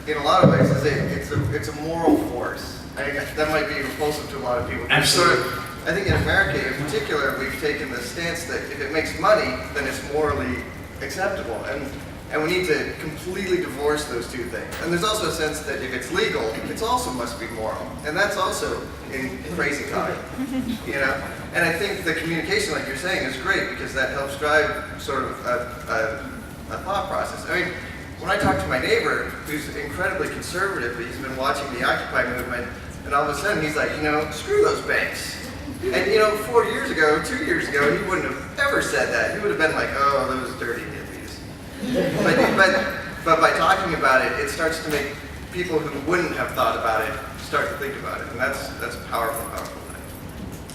in a lot of ways, it's a moral force. I think that might be repulsive to a lot of people. Absolutely. I think in America in particular, we've taken the stance that if it makes money, then it's morally acceptable. And we need to completely divorce those two things. And there's also a sense that if it's legal, it also must be moral. And that's also in crazy talk, you know? And I think the communication, like you're saying, is great because that helps drive sort of a thought process. I mean, when I talk to my neighbor, who's incredibly conservative, but he's been watching the Occupy movement, and all of a sudden he's like, you know, screw those banks. And you know, 4 years ago, 2 years ago, he wouldn't have ever said that. He would have been like, oh, those dirty hippies. But by talking about it, it starts to make people who wouldn't have thought about it start to think about it. And that's a powerful thing.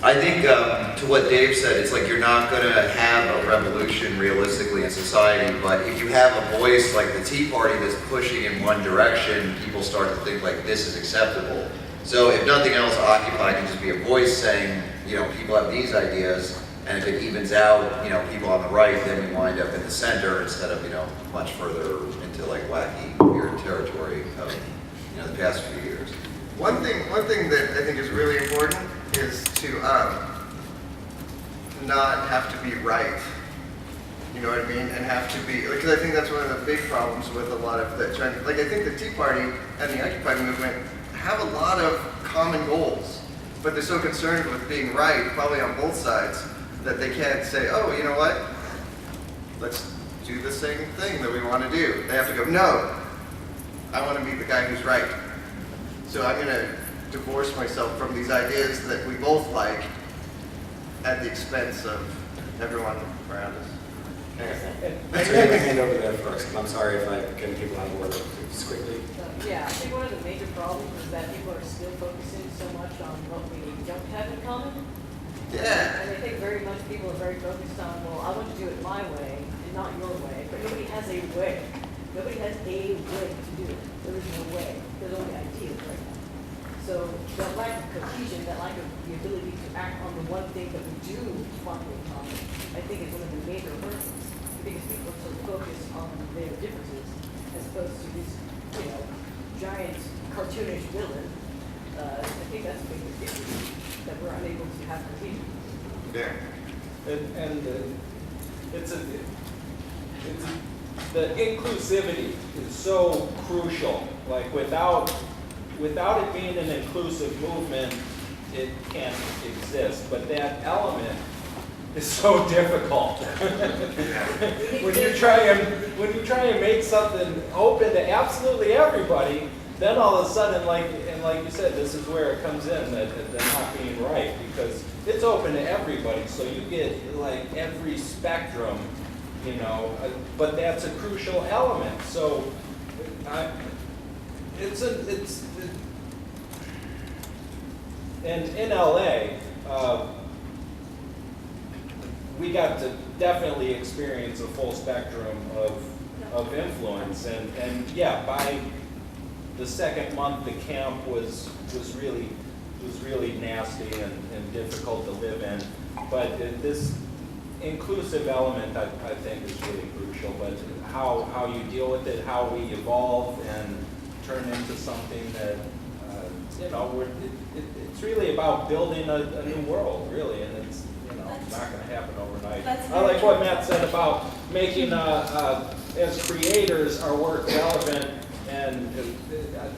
I think to what Dave said, it's like you're not going to have a revolution realistically in society, but if you have a voice like the Tea Party that's pushing in one direction, people start to think like this is acceptable. So if nothing else, Occupy can just be a voice saying, you know, people have these ideas, and if it evens out, you know, people on the right, then we wind up in the center instead of, you know, much further into like wacky, weird territory of, you know, the past few years. One thing that I think is really important is to not have to be right. You know what I mean? And have to be, because I think that's one of the big problems with a lot of the trend. Like I think the Tea Party and the Occupy movement have a lot of common goals, but they're so concerned with being right, probably on both sides, that they can't say, oh, you know what? Let's do the same thing that we want to do. They have to go, no, I want to be the guy who's right. So I'm going to divorce myself from these ideas that we both like at the expense of everyone around us. Let's raise my hand over there first. I'm sorry if I'm getting people on board just quickly. Yeah, I think one of the major problems is that people are still focusing so much on what we don't have in common. Yeah. And I think very much people are very focused on, well, I want to do it my way and not your way. But nobody has a way. Nobody has a way to do it. There is no way. There's only ideas right now. So that lack of cohesion, that lack of the ability to act on the one thing that we do find in common, I think is one of the major hurdles. Because people are so focused on their differences as opposed to this, you know, giant cartoonish villain. I think that's a big issue, that we're unable to have cohesion. Yeah. The inclusivity is so crucial. Like without it being an inclusive movement, it can't exist. But that element is so difficult. when you try and make something open to absolutely everybody, then all of a sudden, like you said, this is where it comes in that they're not being right, because it's open to everybody, so you get like every spectrum, you know. But that's a crucial element. So and in LA. We got to definitely experience a full spectrum of influence, and yeah, by the second month the camp was really nasty and difficult to live in. But this inclusive element, I think, is really crucial. But how you deal with it, how we evolve and turn into something that you know, it's really about building a new world, really, and it's. Not going to happen overnight. I like what Matt said about making, as creators, our work relevant. And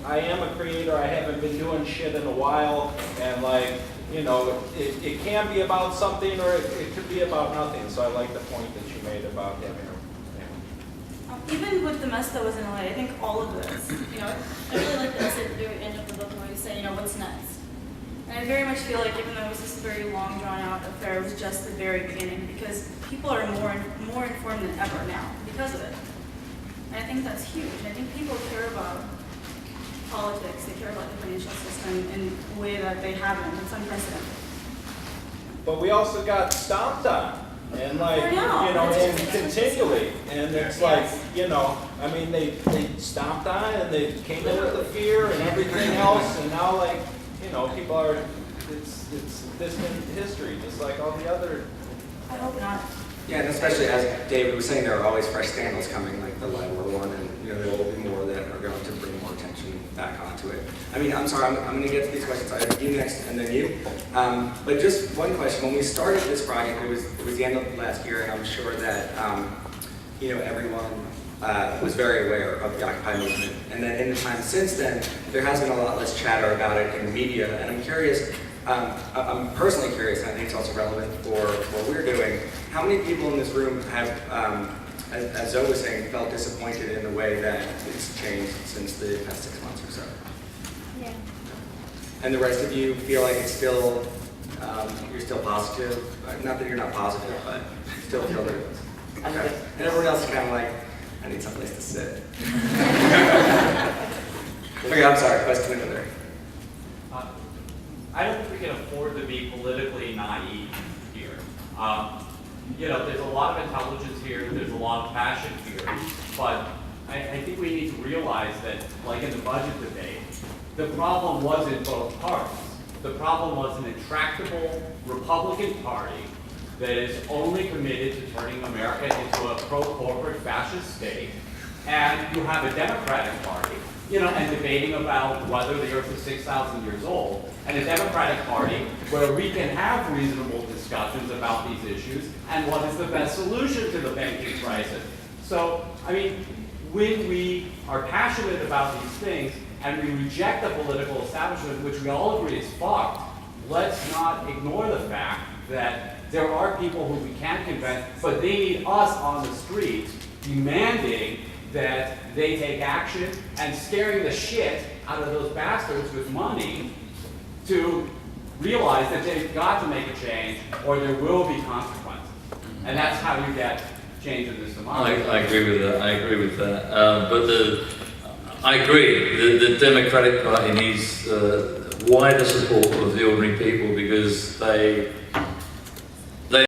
I am a creator. I haven't been doing shit in a while. And like, you know, it can be about something or it could be about nothing. So I like the point that you made about having a even with the mess that was in LA, I think all of this, you know, I really like the essay at the very end of the book where you say, you know, what's next? And I very much feel like even though it was this very long, drawn-out affair, it was just the very beginning, because people are more informed than ever now because of it. And I think that's huge. I think people care about politics, they care about the financial system in a way that they haven't. It's unprecedented. But we also got stomped on. And like, you know, and continually. And it's like, you know, I mean, they stomped on and they came in with the fear and everything else, and now like, you know, people are, it's distant history, just like all the other. I hope not. Yeah, and especially as David was saying, there are always fresh scandals coming, like the LIBOR one, and there will be more that are going to bring more attention back onto it. I mean, I'm sorry, I'm going to get to these questions. I have you next, and then you. But just one question: when we started this project, it was the end of last year, and I'm sure that everyone was very aware of the Occupy movement. And then in the time since then, there has been a lot less chatter about it in the media. And I'm curious. I'm personally curious, and I think it's also relevant for what we're doing. How many people in this room have, as Zoe was saying, felt disappointed in the way that it's changed since the past 6 months or so? Yeah. And the rest of you feel like it's still, you're still positive? Not that you're not positive, but still feel that it is. Okay. And everyone else is kind of like, I need someplace to sit. Okay, I'm sorry, question over there. I don't think we can afford to be politically naive here. There's a lot of intelligence here, there's a lot of passion here, but I think we need to realize that, like in the budget debate, the problem wasn't both parties. The problem was an intractable Republican Party that is only committed to turning America into a pro-corporate fascist state, and you have a Democratic Party, and debating about whether the Earth is 6,000 years old, and a Democratic Party where we can have reasonable discussions about these issues and what is the best solution to the banking crisis. So, I mean, when we are passionate about these things and we reject the political establishment, which we all agree is fucked, let's not ignore the fact that there are people who we can convince, but they need us on the streets demanding that they take action and scaring the shit out of those bastards with money to realize that they've got to make a change or there will be consequences. And that's how you get change in this democracy. I agree with that. I agree with that. I agree. The Democratic Party needs wider support of the ordinary people because they